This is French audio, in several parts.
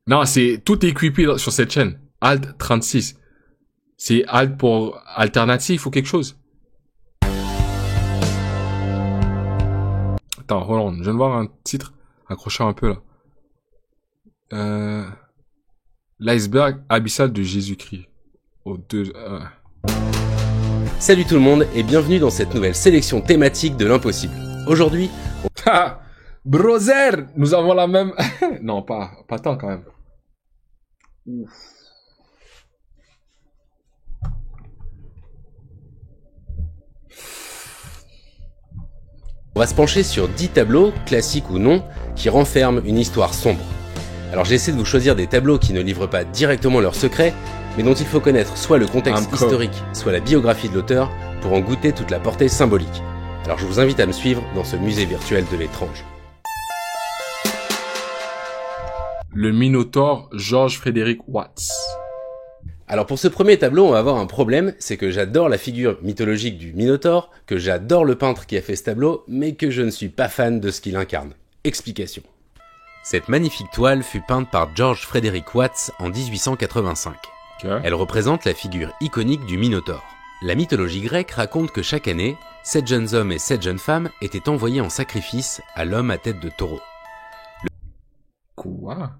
Non, tout est creepy sur cette chaîne. Alt 36. C'est Alt pour alternatif ou quelque chose. Attends, Roland, je viens de voir un titre. Accrochez un peu là. L'iceberg abyssal de Jésus-Christ. Salut tout le monde et bienvenue dans cette nouvelle sélection thématique de l'impossible. Aujourd'hui, Ah, brother, nous avons la même... non, pas tant quand même. Ouf. on va se pencher sur 10 tableaux, classiques ou non, qui renferment une histoire sombre. Alors j'essaie de vous choisir des tableaux qui ne livrent pas directement leurs secrets, mais dont il faut connaître soit le contexte historique, soit la biographie de l'auteur, pour en goûter toute la portée symbolique. Alors je vous invite à me suivre dans ce musée virtuel de l'étrange. Le Minotaure, George Frederick Watts. Alors pour ce premier tableau, on va avoir un problème, c'est que j'adore la figure mythologique du Minotaure, que j'adore le peintre qui a fait ce tableau, mais que je ne suis pas fan de ce qu'il incarne. Explication. Cette magnifique toile fut peinte par George Frederick Watts en 1885. Okay. Elle représente la figure iconique du Minotaure. La mythologie grecque raconte que chaque année, 7 jeunes hommes et 7 jeunes femmes étaient envoyés en sacrifice à l'homme à tête de taureau. Quoi?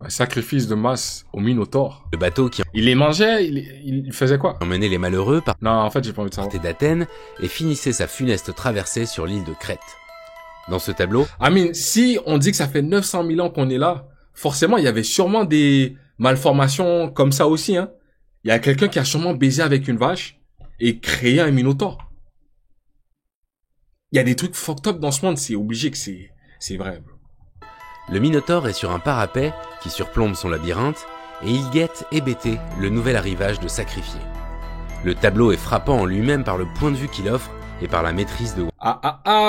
Un sacrifice de masse au Minotaure. Le bateau qui Il les mangeait, il faisait quoi? emmenait les malheureux Non, en fait, j'ai pas envie de savoir. partait d'Athènes et finissait sa funeste traversée sur l'île de Crète. Dans ce tableau, Si on dit que ça fait 900 000 ans qu'on est là, forcément, il y avait sûrement des malformations comme ça aussi, hein. Il y a quelqu'un qui a sûrement baisé avec une vache et créé un Minotaure. Il y a des trucs fucked up dans ce monde, c'est obligé que c'est vrai, bro. le Minotaure est sur un parapet qui surplombe son labyrinthe et il guette hébété le nouvel arrivage de sacrifiés. Le tableau est frappant en lui-même par le point de vue qu'il offre et par la maîtrise de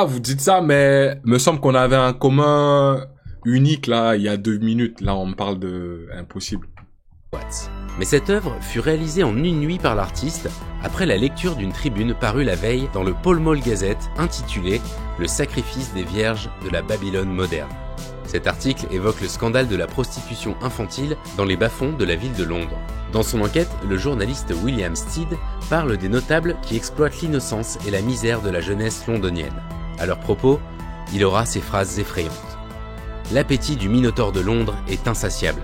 Vous dites ça, mais me semble qu'on avait un commun unique là, il y a 2 minutes. Là, on me parle de impossible. Watts. Mais cette œuvre fut réalisée en une nuit par l'artiste après la lecture d'une tribune parue la veille dans le Pall Mall Gazette intitulée « Le sacrifice des vierges de la Babylone moderne ». Cet article évoque le scandale de la prostitution infantile dans les bas-fonds de la ville de Londres. Dans son enquête, le journaliste William Stead parle des notables qui exploitent l'innocence et la misère de la jeunesse londonienne. À leur propos, il aura ces phrases effrayantes. L'appétit du Minotaure de Londres est insatiable.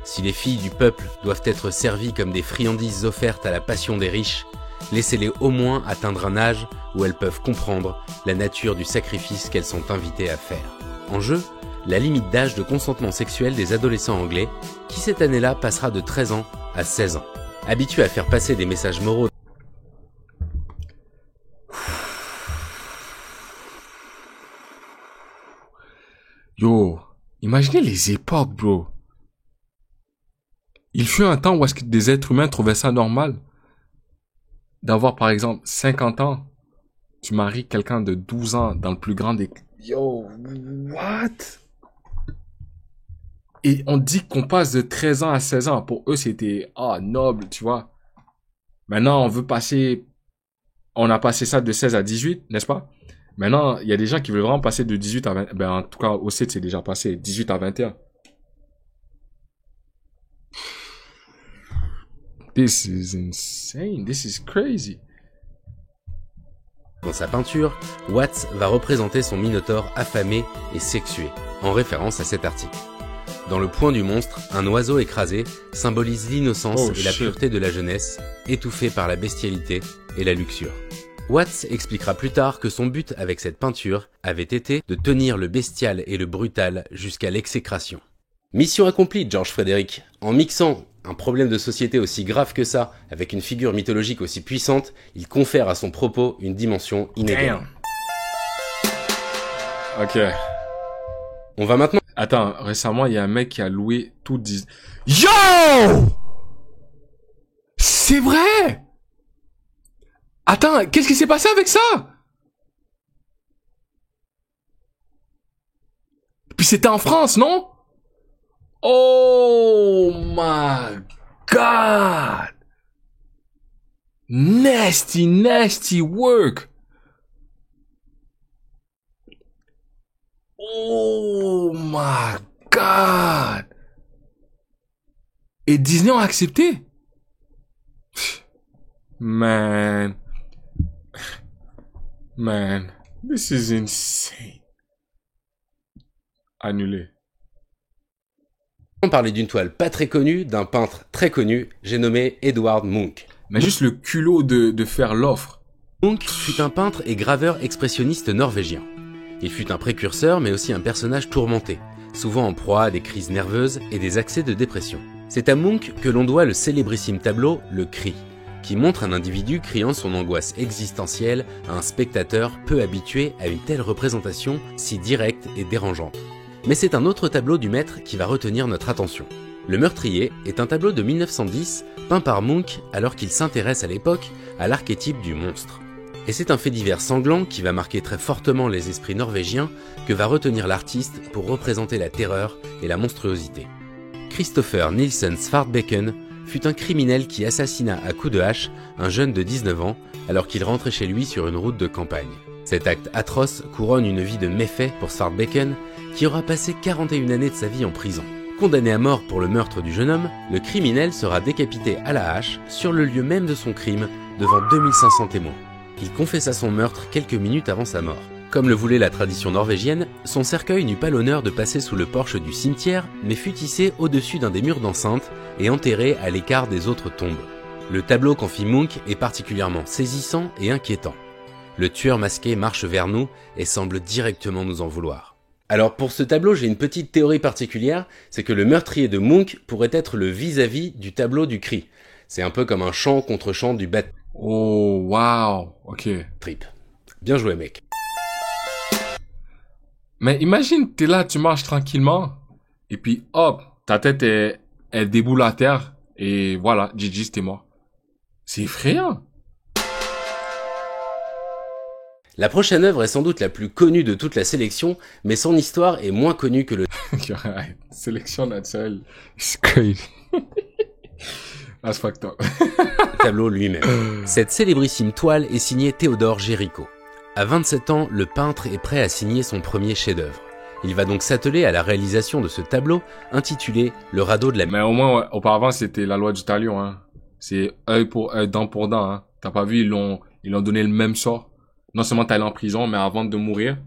Si les filles du peuple doivent être servies comme des friandises offertes à la passion des riches, laissez-les au moins atteindre un âge où elles peuvent comprendre la nature du sacrifice qu'elles sont invitées à faire. En jeu, la limite d'âge de consentement sexuel des adolescents anglais, qui cette année-là passera de 13 ans à 16 ans. Habitués à faire passer des messages moraux Yo, imaginez les époques, bro. Il fut un temps où est-ce que des êtres humains trouvaient ça normal d'avoir, par exemple, 50 ans. Tu maries quelqu'un de 12 ans dans le plus grand des... Yo, what? Et on dit qu'on passe de 13 ans à 16 ans. Pour eux, c'était, noble, tu vois. Maintenant, on a passé ça de 16 à 18, n'est-ce pas? Maintenant, il y a des gens qui veulent vraiment passer de 18 à 20. Ben, en tout cas, au site, c'est déjà passé 18 à 21. This is insane. This is crazy. Dans sa peinture, Watts va représenter son Minotaure affamé et sexué, en référence à cet article. Dans le poing du monstre, un oiseau écrasé symbolise l'innocence et la pureté de la jeunesse, étouffée par la bestialité et la luxure. Watts expliquera plus tard que son but avec cette peinture avait été de tenir le bestial et le brutal jusqu'à l'exécration. Mission accomplie, George Frederick. En mixant un problème de société aussi grave que ça avec une figure mythologique aussi puissante, il confère à son propos une dimension inégale. Damn. Ok. On va maintenant... Attends, récemment, il y a un mec qui a loué tout Disney. Yo! C'est vrai! Attends, qu'est-ce qui s'est passé avec ça? Puis c'était en France, non? Oh my God! Nasty, nasty work! Oh my God! Et Disney ont accepté. Man. Man. This is insane. Annulé. On parlait d'une toile pas très connue, d'un peintre très connu, j'ai nommé Edvard Munch. Mais juste le culot de faire l'offre. Munch fut un peintre et graveur expressionniste norvégien. Il fut un précurseur mais aussi un personnage tourmenté, souvent en proie à des crises nerveuses et des accès de dépression. C'est à Munch que l'on doit le célébrissime tableau Le Cri, qui montre un individu criant son angoisse existentielle à un spectateur peu habitué à une telle représentation si directe et dérangeante. Mais c'est un autre tableau du maître qui va retenir notre attention. Le Meurtrier est un tableau de 1910 peint par Munch alors qu'il s'intéresse à l'époque à l'archétype du monstre. Et c'est un fait divers sanglant qui va marquer très fortement les esprits norvégiens que va retenir l'artiste pour représenter la terreur et la monstruosité. Christopher Nielsen Svartbækken fut un criminel qui assassina à coups de hache un jeune de 19 ans alors qu'il rentrait chez lui sur une route de campagne. Cet acte atroce couronne une vie de méfaits pour Svartbækken qui aura passé 41 années de sa vie en prison. Condamné à mort pour le meurtre du jeune homme, le criminel sera décapité à la hache sur le lieu même de son crime devant 2500 témoins. Il confessa son meurtre quelques minutes avant sa mort. Comme le voulait la tradition norvégienne, son cercueil n'eut pas l'honneur de passer sous le porche du cimetière, mais fut hissé au-dessus d'un des murs d'enceinte et enterré à l'écart des autres tombes. Le tableau qu'en fit Munch est particulièrement saisissant et inquiétant. Le tueur masqué marche vers nous et semble directement nous en vouloir. Alors pour ce tableau, j'ai une petite théorie particulière, c'est que le Meurtrier de Munch pourrait être le vis-à-vis du tableau du Cri. C'est un peu comme un chant contre chant du bad Oh, wow. Ok. trip. Bien joué, mec. Mais imagine, t'es là, tu marches tranquillement, et puis hop, ta tête, elle déboule à terre, et voilà, GG, c'était mort. C'est effrayant. La prochaine œuvre est sans doute la plus connue de toute la sélection, mais son histoire est moins connue que le Sélection naturelle. It's crazy. That's fucked up. tableau lui-même. Cette célébrissime toile est signée Théodore Géricault. À 27 ans, le peintre est prêt à signer son premier chef-d'œuvre. Il va donc s'atteler à la réalisation de ce tableau intitulé Le radeau de la... Mais au moins, ouais, auparavant, c'était la loi du talion, hein. C'est œil pour œil, dent pour dent, hein. T'as pas vu, ils l'ont donné le même sort. Non seulement t'es allé en prison, mais avant de mourir,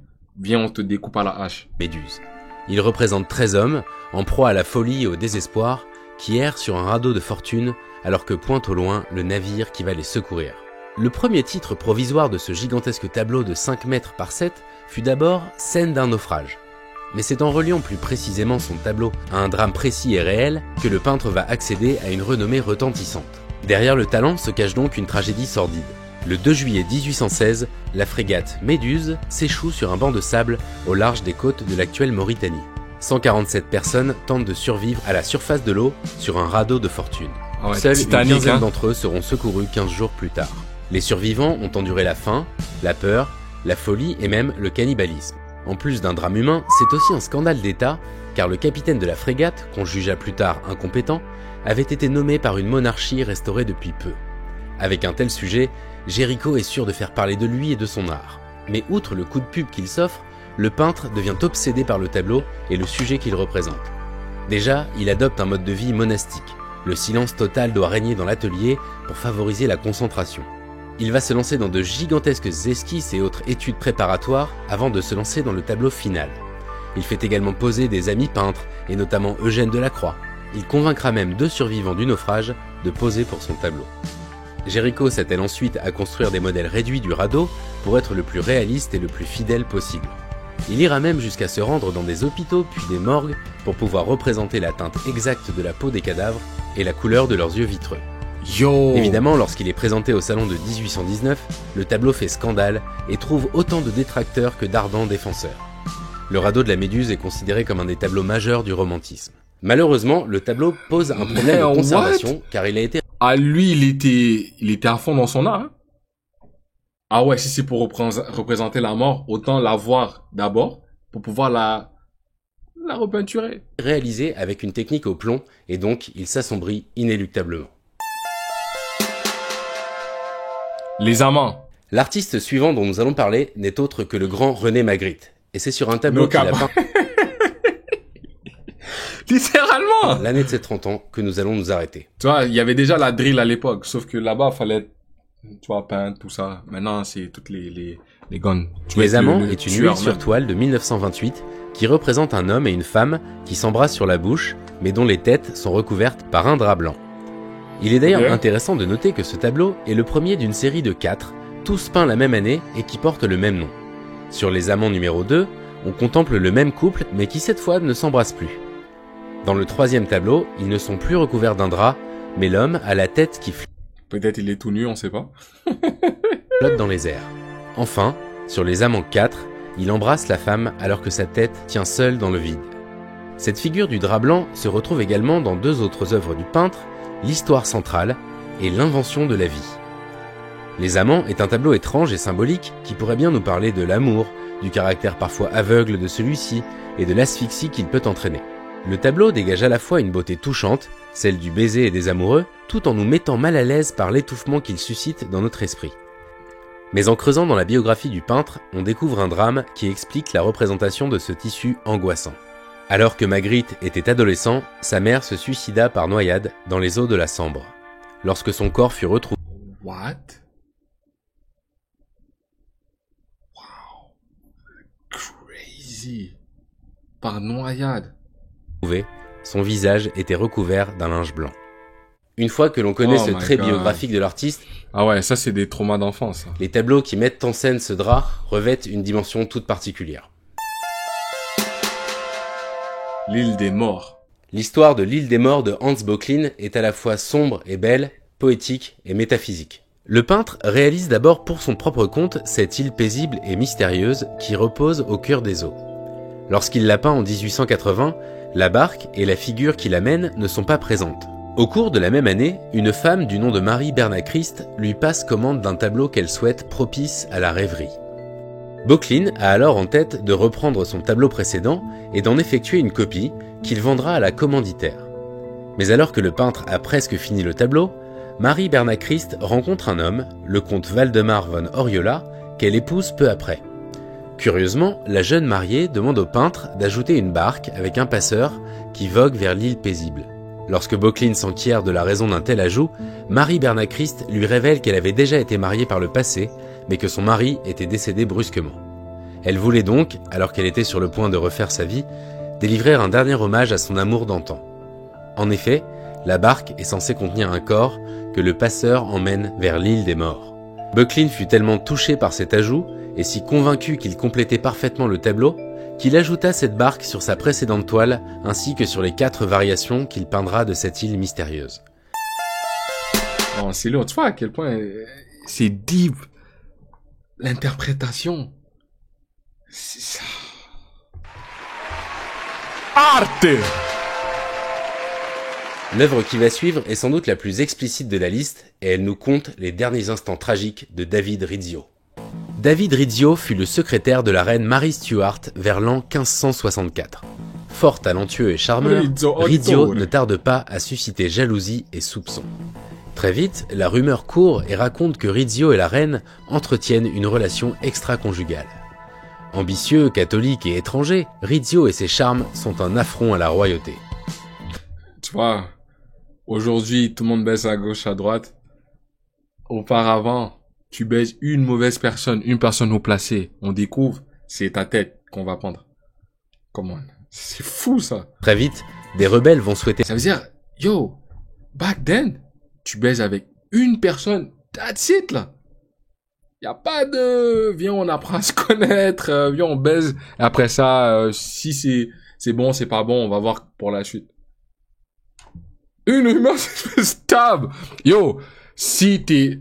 viens, on te découpe à la hache. Méduse. Il représente 13 hommes, en proie à la folie et au désespoir, qui errent sur un radeau de fortune alors que pointe au loin le navire qui va les secourir. Le premier titre provisoire de ce gigantesque tableau de 5 mètres par 7 fut d'abord Scène d'un naufrage. Mais c'est en reliant plus précisément son tableau à un drame précis et réel que le peintre va accéder à une renommée retentissante. Derrière le talent se cache donc une tragédie sordide. Le 2 juillet 1816, la frégate Méduse s'échoue sur un banc de sable au large des côtes de l'actuelle Mauritanie. 147 personnes tentent de survivre à la surface de l'eau sur un radeau de fortune. Ah ouais, Seuls une Titanic, quinzaine hein. d'entre eux seront secourus 15 jours plus tard. Les survivants ont enduré la faim, la peur, la folie et même le cannibalisme. En plus d'un drame humain, c'est aussi un scandale d'État, car le capitaine de la frégate, qu'on jugea plus tard incompétent, avait été nommé par une monarchie restaurée depuis peu. Avec un tel sujet, Géricault est sûr de faire parler de lui et de son art. Mais outre le coup de pub qu'il s'offre, le peintre devient obsédé par le tableau et le sujet qu'il représente. Déjà, il adopte un mode de vie monastique. Le silence total doit régner dans l'atelier pour favoriser la concentration. Il va se lancer dans de gigantesques esquisses et autres études préparatoires avant de se lancer dans le tableau final. Il fait également poser des amis peintres, et notamment Eugène Delacroix. Il convaincra même 2 survivants du naufrage de poser pour son tableau. Géricault s'attelle ensuite à construire des modèles réduits du radeau pour être le plus réaliste et le plus fidèle possible. Il ira même jusqu'à se rendre dans des hôpitaux puis des morgues pour pouvoir représenter la teinte exacte de la peau des cadavres et la couleur de leurs yeux vitreux. Yo! Évidemment, lorsqu'il est présenté au salon de 1819, le tableau fait scandale et trouve autant de détracteurs que d'ardents défenseurs. Le radeau de la Méduse est considéré comme un des tableaux majeurs du romantisme. Malheureusement, le tableau pose un problème de conservation car il a été... Ah, lui, il était à fond dans son art, hein? Ah ouais, si c'est pour représenter la mort, autant la voir d'abord pour pouvoir la repeinturer. réalisé avec une technique au plomb et donc il s'assombrit inéluctablement. Les amants. L'artiste suivant dont nous allons parler n'est autre que le grand René Magritte. Et c'est sur un tableau qu'il a peint Littéralement. l'année de ses 30 ans que nous allons nous arrêter. Tu vois, il y avait déjà la drill à l'époque, sauf que là-bas, fallait être, tu vois, peindre, tout ça. Maintenant, c'est toutes les guns. Les Amants est une huile sur toile de 1928 qui représente un homme et une femme qui s'embrassent sur la bouche, mais dont les têtes sont recouvertes par un drap blanc. Il est d'ailleurs intéressant de noter que ce tableau est le premier d'une série de 4, tous peints la même année et qui portent le même nom. Sur Les Amants numéro 2, on contemple le même couple, mais qui cette fois ne s'embrasse plus. Dans le 3e tableau, ils ne sont plus recouverts d'un drap, mais l'homme a la tête qui Peut-être il est tout nu, on sait pas. flotte dans les airs. Enfin, sur Les Amants 4, il embrasse la femme alors que sa tête tient seule dans le vide. Cette figure du drap blanc se retrouve également dans 2 autres œuvres du peintre, L'Histoire centrale et L'Invention de la vie. Les Amants est un tableau étrange et symbolique qui pourrait bien nous parler de l'amour, du caractère parfois aveugle de celui-ci et de l'asphyxie qu'il peut entraîner. Le tableau dégage à la fois une beauté touchante, celle du baiser et des amoureux, tout en nous mettant mal à l'aise par l'étouffement qu'il suscite dans notre esprit. Mais en creusant dans la biographie du peintre, on découvre un drame qui explique la représentation de ce tissu angoissant. Alors que Magritte était adolescent, sa mère se suicida par noyade dans les eaux de la Sambre. Lorsque son corps fut retrouvé, What? Wow. Crazy. Par noyade. son visage était recouvert d'un linge blanc. Une fois que l'on connaît ce trait biographique de l'artiste, ah ouais, ça c'est des traumas d'enfance. Les tableaux qui mettent en scène ce drap revêtent une dimension toute particulière. L'île des morts. L'histoire de l'île des morts de Hans Böcklin est à la fois sombre et belle, poétique et métaphysique. Le peintre réalise d'abord pour son propre compte cette île paisible et mystérieuse qui repose au cœur des eaux. Lorsqu'il la peint en 1880, la barque et la figure qui l'amène ne sont pas présentes. Au cours de la même année, une femme du nom de Marie Bernat-Christ lui passe commande d'un tableau qu'elle souhaite propice à la rêverie. Böcklin a alors en tête de reprendre son tableau précédent et d'en effectuer une copie qu'il vendra à la commanditaire. Mais alors que le peintre a presque fini le tableau, Marie Bernat-Christ rencontre un homme, le comte Waldemar von Oriola, qu'elle épouse peu après. Curieusement, la jeune mariée demande au peintre d'ajouter une barque avec un passeur qui vogue vers l'île paisible. Lorsque Böcklin s'enquiert de la raison d'un tel ajout, Marie Bernat-Christ lui révèle qu'elle avait déjà été mariée par le passé, mais que son mari était décédé brusquement. Elle voulait donc, alors qu'elle était sur le point de refaire sa vie, délivrer un dernier hommage à son amour d'antan. En effet, la barque est censée contenir un corps que le passeur emmène vers l'île des morts. Böcklin fut tellement touché par cet ajout et si convaincu qu'il complétait parfaitement le tableau, qu'il ajouta cette barque sur sa précédente toile ainsi que sur les 4 variations qu'il peindra de cette île mystérieuse. Oh, c'est lourd, tu vois à quel point c'est deep. L'interprétation. C'est ça. Arte! L'œuvre qui va suivre est sans doute la plus explicite de la liste et elle nous conte les derniers instants tragiques de David Rizzio. David Rizzio fut le secrétaire de la reine Marie Stuart vers l'an 1564. Fort talentueux et charmeur, Rizzio ne tarde pas à susciter jalousie et soupçon. Très vite, la rumeur court et raconte que Rizzio et la reine entretiennent une relation extra-conjugale. Ambitieux, catholique et étranger, Rizzio et ses charmes sont un affront à la royauté. Tu vois, aujourd'hui, tout le monde baisse à gauche, à droite. Auparavant, tu baises une mauvaise personne, une personne haut placée. On découvre, c'est ta tête qu'on va prendre. Comment? C'est fou, ça. Très vite, des rebelles vont souhaiter... Ça veut dire, yo, back then, tu baises avec une personne, that's it, là. Y a pas de, viens, on apprend à se connaître, viens, on baise. Et après ça, si c'est bon, c'est pas bon, on va voir pour la suite. Une humeur, c'est stab. Yo, si t'es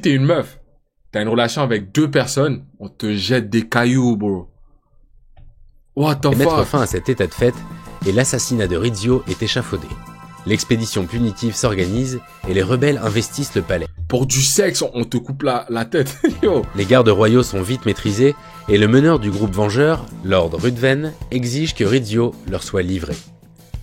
une meuf, t'as une relation avec 2 personnes, on te jette des cailloux, bro. What the fuck? Mettre fin à cet état de fait et l'assassinat de Rizzio est échafaudé. L'expédition punitive s'organise et les rebelles investissent le palais. Pour du sexe, on te coupe la tête. Yo. Les gardes royaux sont vite maîtrisés et le meneur du groupe vengeur, Lord Ruthven, exige que Rizzio leur soit livré.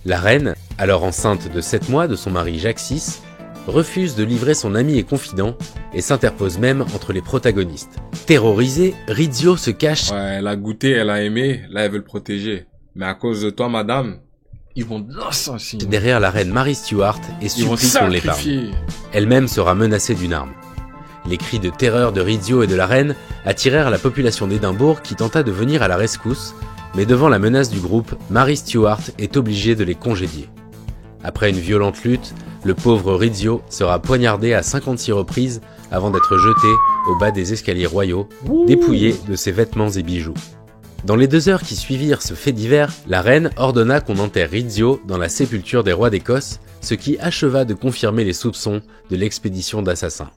La reine, alors enceinte de 7 mois de son mari Jacques VI, refuse de livrer son ami et confident et s'interpose même entre les protagonistes. Terrorisé, Rizzio se cache... Ouais, elle a goûté, elle a aimé, là elle veut le protéger. Mais à cause de toi, madame, Ils vont l'assassiner. Derrière la reine Mary Stuart et Ils vont supplie qu'on l'épargne. sacrifier. Elle-même sera menacée d'une arme. Les cris de terreur de Rizzio et de la reine attirèrent la population d'Édimbourg qui tenta de venir à la rescousse, mais devant la menace du groupe, Mary Stuart est obligée de les congédier. Après une violente lutte, le pauvre Rizzio sera poignardé à 56 reprises avant d'être jeté au bas des escaliers royaux, dépouillé de ses vêtements et bijoux. Dans les 2 heures qui suivirent ce fait divers, la reine ordonna qu'on enterre Rizzio dans la sépulture des rois d'Écosse, ce qui acheva de confirmer les soupçons de l'expédition d'assassins.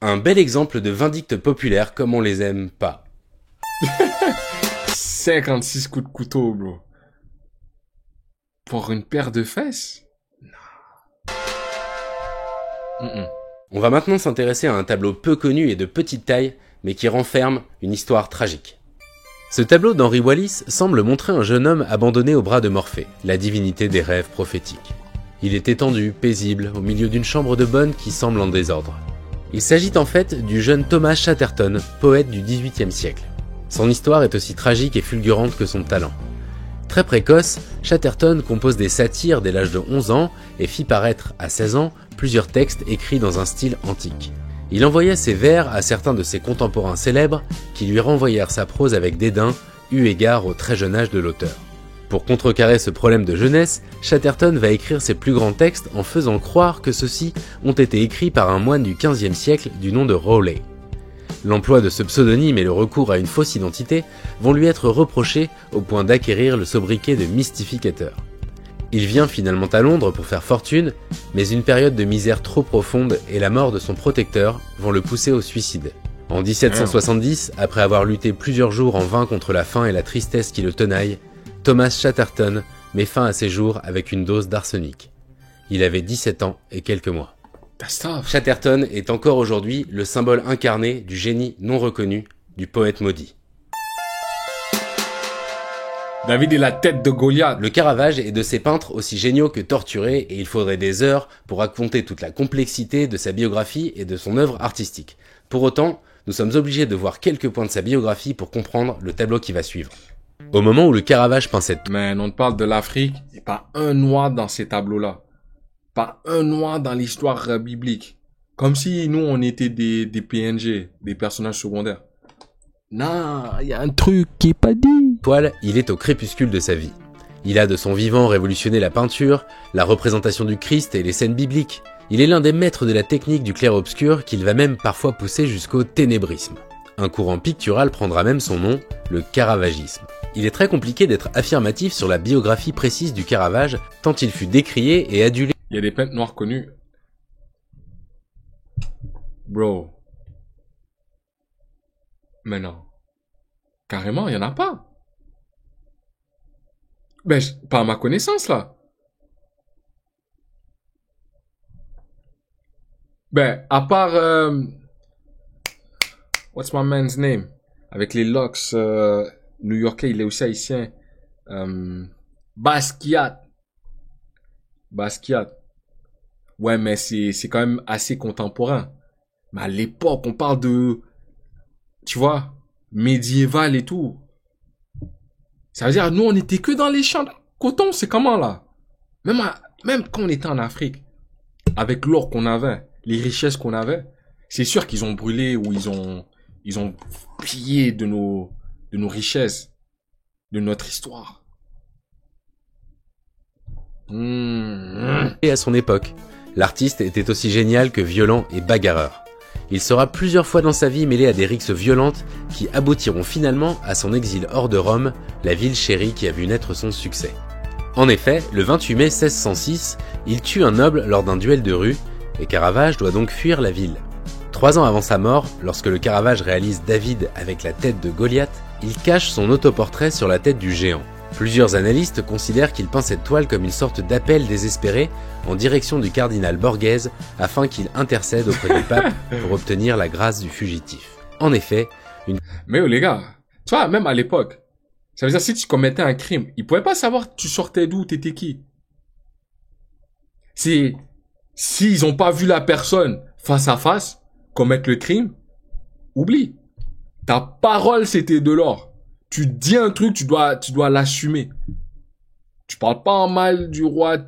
Un bel exemple de vindicte populaire comme on les aime pas. 56 coups de couteau, bro. Pour une paire de fesses? Non. On va maintenant s'intéresser à un tableau peu connu et de petite taille, mais qui renferme une histoire tragique. Ce tableau d'Henry Wallis semble montrer un jeune homme abandonné aux bras de Morphée, la divinité des rêves prophétiques. Il est étendu, paisible, au milieu d'une chambre de bonne qui semble en désordre. Il s'agit en fait du jeune Thomas Chatterton, poète du XVIIIe siècle. Son histoire est aussi tragique et fulgurante que son talent. Très précoce, Chatterton compose des satires dès l'âge de 11 ans et fit paraître à 16 ans plusieurs textes écrits dans un style antique. Il envoya ses vers à certains de ses contemporains célèbres qui lui renvoyèrent sa prose avec dédain, eu égard au très jeune âge de l'auteur. Pour contrecarrer ce problème de jeunesse, Chatterton va écrire ses plus grands textes en faisant croire que ceux-ci ont été écrits par un moine du XVe siècle du nom de Rowley. L'emploi de ce pseudonyme et le recours à une fausse identité vont lui être reprochés au point d'acquérir le sobriquet de mystificateur. Il vient finalement à Londres pour faire fortune, mais une période de misère trop profonde et la mort de son protecteur vont le pousser au suicide. En 1770, après avoir lutté plusieurs jours en vain contre la faim et la tristesse qui le tenaillent, Thomas Chatterton met fin à ses jours avec une dose d'arsenic. Il avait 17 ans et quelques mois. Chatterton est encore aujourd'hui le symbole incarné du génie non reconnu du poète maudit. David est la tête de Goliath. Le Caravage est de ces peintres aussi géniaux que torturés et il faudrait des heures pour raconter toute la complexité de sa biographie et de son œuvre artistique. Pour autant, nous sommes obligés de voir quelques points de sa biographie pour comprendre le tableau qui va suivre. Au moment où le Caravage peint cette... Man, on te parle de l'Afrique, il n'y a pas un noir dans ces tableaux-là. Pas un noir dans l'histoire biblique. Comme si nous, on était des PNG, des personnages secondaires. Non, il y a un truc qui est pas dit. Toile, il est au crépuscule de sa vie. Il a de son vivant révolutionné la peinture, la représentation du Christ et les scènes bibliques. Il est l'un des maîtres de la technique du clair-obscur qu'il va même parfois pousser jusqu'au ténébrisme. Un courant pictural prendra même son nom, le caravagisme. Il est très compliqué d'être affirmatif sur la biographie précise du Caravage, tant il fut décrié et adulé. Il y a des peintres noirs connus. Bro. Mais non. Carrément, il y en a pas. Ben, pas à ma connaissance, là. Ben, à part... what's my man's name? Avec les locks new-yorkais, il est aussi haïtien. Basquiat. Ouais, mais c'est quand même assez contemporain. Mais à l'époque, on parle de... Tu vois, médiéval et tout. Ça veut dire, nous, on était que dans les champs de coton. C'est comment, là? Même quand on était en Afrique, avec l'or qu'on avait, les richesses qu'on avait, c'est sûr qu'ils ont brûlé ou ils ont pillé de nos richesses, de notre histoire. Et à son époque, l'artiste était aussi génial que violent et bagarreur. Il sera plusieurs fois dans sa vie mêlé à des rixes violentes qui aboutiront finalement à son exil hors de Rome, la ville chérie qui a vu naître son succès. En effet, le 28 mai 1606, il tue un noble lors d'un duel de rue, et Caravage doit donc fuir la ville. 3 ans avant sa mort, lorsque le Caravage réalise David avec la tête de Goliath, il cache son autoportrait sur la tête du géant. Plusieurs analystes considèrent qu'il peint cette toile comme une sorte d'appel désespéré en direction du cardinal Borghese afin qu'il intercède auprès du pape pour obtenir la grâce du fugitif. En effet, Mais oh, les gars, tu vois, même à l'époque, ça veut dire si tu commettais un crime, ils pouvaient pas savoir tu sortais d'où, t'étais qui. S'ils ont pas vu la personne face à face commettre le crime, oublie. Ta parole, c'était de l'or. Tu dis un truc, tu dois l'assumer. Tu parles pas en mal du roi.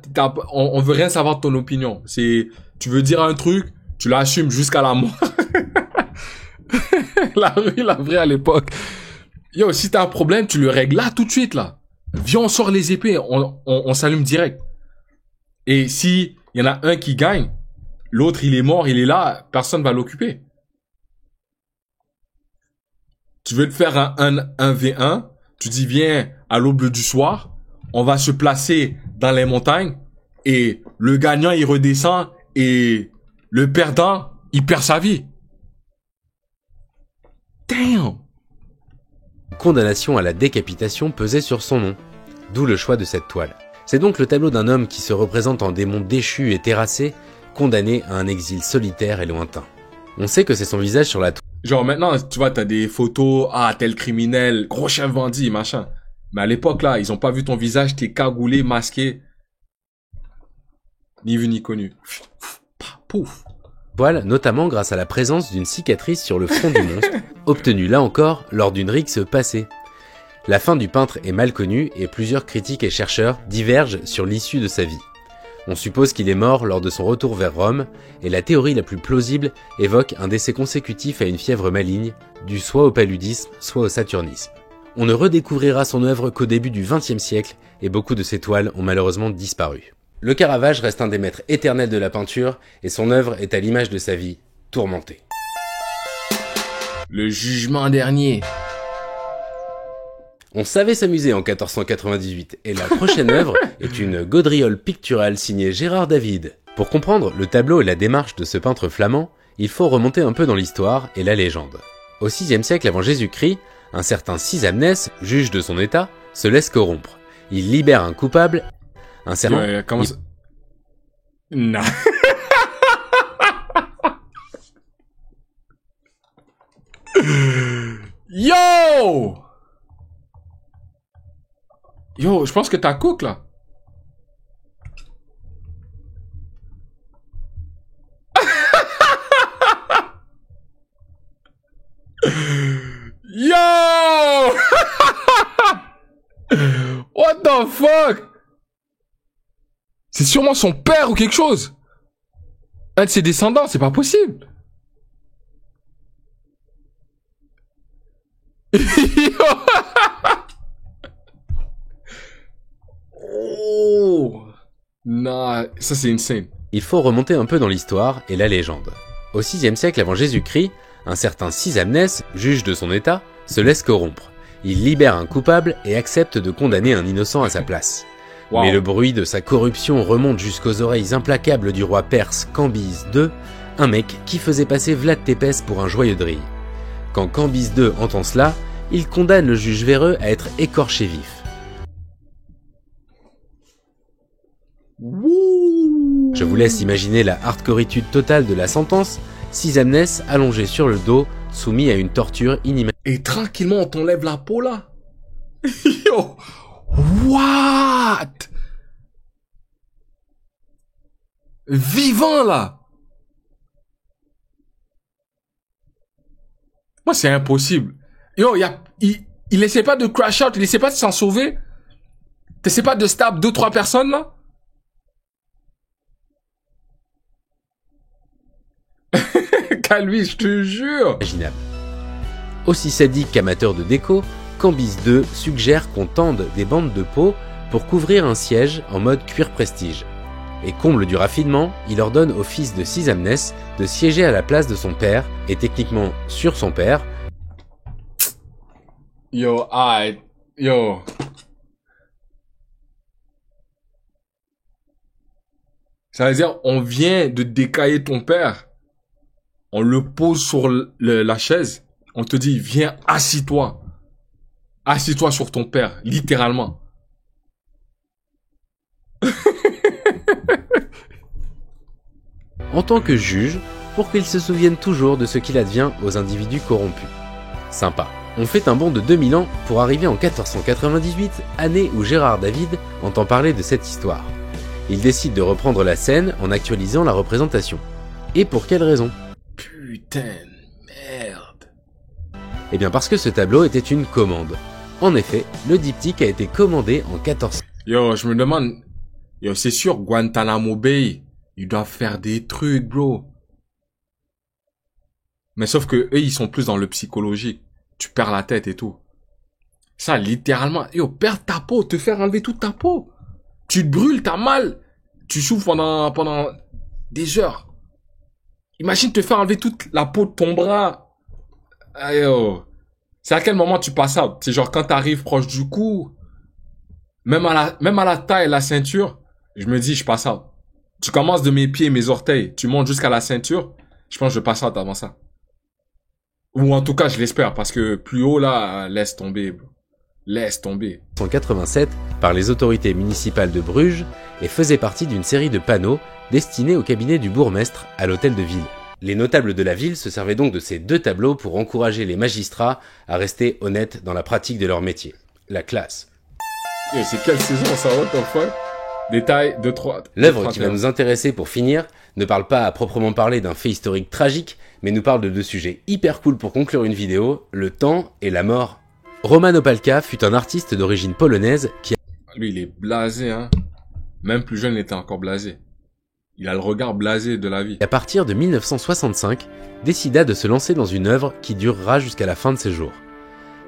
On veut rien savoir de ton opinion. Tu veux dire un truc, tu l'assumes jusqu'à la mort. La vraie à l'époque. Yo, si t'as un problème, tu le règles là, tout de suite, là. Viens, on sort les épées, on s'allume direct. Et si il y en a un qui gagne, l'autre, il est mort, il est là, personne va l'occuper. Tu veux te faire un 1v1, tu dis, viens, à l'aube du soir, on va se placer dans les montagnes, et le gagnant, il redescend, et le perdant, il perd sa vie. Damn! Condamnation à la décapitation pesait sur son nom, d'où le choix de cette toile. C'est donc le tableau d'un homme qui se représente en démon déchu et terrassé, condamné à un exil solitaire et lointain. On sait que c'est son visage sur la toile. Genre maintenant, tu vois, t'as des photos, tel criminel, gros chef bandit, machin. Mais à l'époque, là, ils ont pas vu ton visage, t'es cagoulé, masqué. Ni vu ni connu. Pouf. Toile, notamment grâce à la présence d'une cicatrice sur le front du monstre, obtenue là encore lors d'une rixe passée. La fin du peintre est mal connue et plusieurs critiques et chercheurs divergent sur l'issue de sa vie. On suppose qu'il est mort lors de son retour vers Rome, et la théorie la plus plausible évoque un décès consécutif à une fièvre maligne, due soit au paludisme, soit au saturnisme. On ne redécouvrira son œuvre qu'au début du XXe siècle, et beaucoup de ses toiles ont malheureusement disparu. Le Caravage reste un des maîtres éternels de la peinture, et son œuvre est à l'image de sa vie, tourmentée. Le jugement dernier. On savait s'amuser en 1498, et la prochaine œuvre est une gaudriole picturale signée Gérard David. Pour comprendre le tableau et la démarche de ce peintre flamand, il faut remonter un peu dans l'histoire et la légende. Au VIe siècle avant Jésus-Christ, un certain Sisamnès, juge de son état, se laisse corrompre. Il libère un coupable, un certain... Comment ça... Non. Yo! Yo, je pense que t'as cook, là. Yo! What the fuck? C'est sûrement son père ou quelque chose. Un de ses descendants, c'est pas possible. Oh! Non, ça c'est insane. Il faut remonter un peu dans l'histoire et la légende. Au VIe siècle avant Jésus-Christ, un certain Sisamnès, juge de son état, se laisse corrompre. Il libère un coupable et accepte de condamner un innocent à sa place. Wow. Mais le bruit de sa corruption remonte jusqu'aux oreilles implacables du roi perse Cambyse II, un mec qui faisait passer Vlad Tepes pour un joyeux de riz. Quand Cambyse II entend cela, il condamne le juge véreux à être écorché vif. Je vous laisse imaginer la hardcoreitude totale de la sentence, Sisamnès allongé sur le dos, soumis à une torture inimaginable. Et tranquillement on t'enlève la peau là. Yo, what? Vivant là. Moi c'est impossible. Yo, il essaie pas de crash out, il essaie pas de s'en sauver. T'essaies pas de stab 2-3 personnes là. Calvi, je te jure. Imaginable. Aussi sadique qu'amateur de déco, Cambyse II suggère qu'on tende des bandes de peau pour couvrir un siège en mode cuir prestige. Et comble du raffinement, il ordonne au fils de Sisamnès de siéger à la place de son père, et techniquement sur son père. Yo. Ça veut dire, on vient de décailler ton père. On le pose sur la chaise. On te dit, viens, assis-toi. Assis-toi sur ton père, littéralement. En tant que juge, pour qu'il se souvienne toujours de ce qu'il advient aux individus corrompus. Sympa. On fait un bond de 2000 ans pour arriver en 1498, année où Gérard David entend parler de cette histoire. Il décide de reprendre la scène en actualisant la représentation. Et pour quelle raison ? Putain de merde. Eh bien parce que ce tableau était une commande. En effet, le diptyque a été commandé en 14... Yo, je me demande, yo, c'est sûr, Guantanamo Bay, ils doivent faire des trucs, bro. Mais sauf que eux, ils sont plus dans le psychologique. Tu perds la tête et tout. Ça, littéralement, yo, perdre ta peau, te faire enlever toute ta peau. Tu te brûles, t'as mal. Tu souffres pendant des heures. Imagine te faire enlever toute la peau de ton bras. Ah, yo. C'est à quel moment tu passes out? C'est genre quand t'arrives proche du cou, même à la taille et la ceinture, je me dis, je passe out. Tu commences de mes pieds, mes orteils, tu montes jusqu'à la ceinture, je pense que je passe out avant ça. Ou en tout cas, je l'espère, parce que plus haut, là, laisse tomber, bro. Laisse tomber. 1987 par les autorités municipales de Bruges et faisait partie d'une série de panneaux destinés au cabinet du bourgmestre à l'hôtel de ville. Les notables de la ville se servaient donc de ces deux tableaux pour encourager les magistrats à rester honnêtes dans la pratique de leur métier. La classe. Et c'est quelle saison ça, what the fuck? Détail 2-3. L'œuvre qui va nous intéresser pour finir ne parle pas à proprement parler d'un fait historique tragique, mais nous parle de deux sujets hyper cool pour conclure une vidéo, le temps et la mort. Roman Opalka fut un artiste d'origine polonaise qui... Lui, il est blasé, hein. Même plus jeune, il était encore blasé. Il a le regard blasé de la vie. à partir de 1965, décida de se lancer dans une œuvre qui durera jusqu'à la fin de ses jours.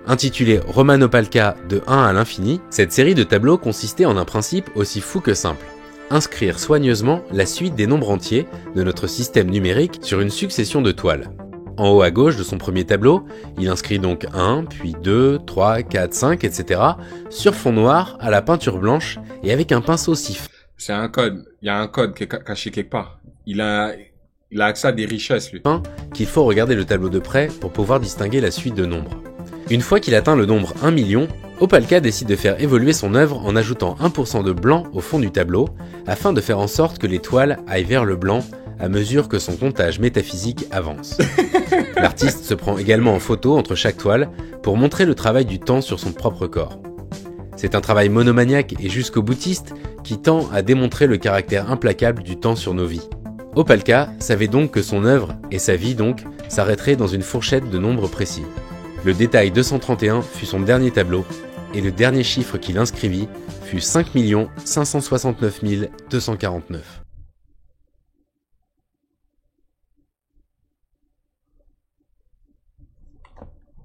Intitulée Roman Opalka de 1 à l'infini, cette série de tableaux consistait en un principe aussi fou que simple. Inscrire soigneusement la suite des nombres entiers de notre système numérique sur une succession de toiles. En haut à gauche de son premier tableau, il inscrit donc 1, puis 2, 3, 4, 5, etc. sur fond noir à la peinture blanche et avec un pinceau si fin. C'est un code. Il y a un code qui est caché quelque part. Il a accès à des richesses, lui. Qu'il faut regarder le tableau de près pour pouvoir distinguer la suite de nombres. Une fois qu'il atteint le nombre 1 million, Opalka décide de faire évoluer son œuvre en ajoutant 1% de blanc au fond du tableau, afin de faire en sorte que les toiles aillent vers le blanc à mesure que son comptage métaphysique avance. L'artiste se prend également en photo entre chaque toile pour montrer le travail du temps sur son propre corps. C'est un travail monomaniaque et jusqu'au boutiste qui tend à démontrer le caractère implacable du temps sur nos vies. Opalka savait donc que son œuvre, et sa vie donc, s'arrêterait dans une fourchette de nombres précis. Le détail 231 fut son dernier tableau, et le dernier chiffre qu'il inscrivit fut 5 569 249.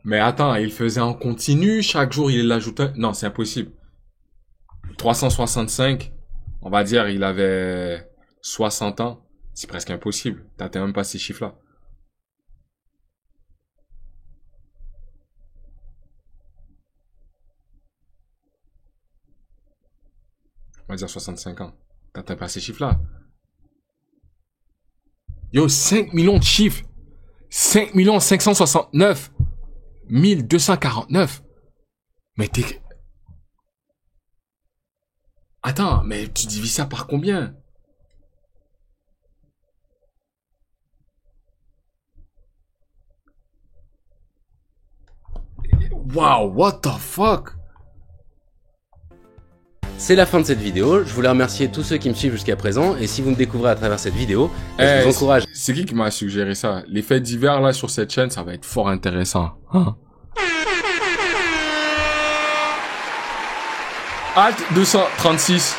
Mais attends, il faisait en continu, chaque jour il l'ajoutait. Non, c'est impossible. 365, on va dire, il avait 60 ans. C'est presque impossible. T'atteins même pas ces chiffres-là. On va dire 65 ans. T'atteins pas ces chiffres-là. Yo, 5 millions de chiffres. 5 569 1249. Mais t'es... Attends, mais tu divises ça par combien? Wow, what the fuck? C'est la fin de cette vidéo, je voulais remercier tous ceux qui me suivent jusqu'à présent, et si vous me découvrez à travers cette vidéo, je vous encourage... C'est qui m'a suggéré ça? Les faits divers là sur cette chaîne, ça va être fort intéressant. Hein? Alt 236.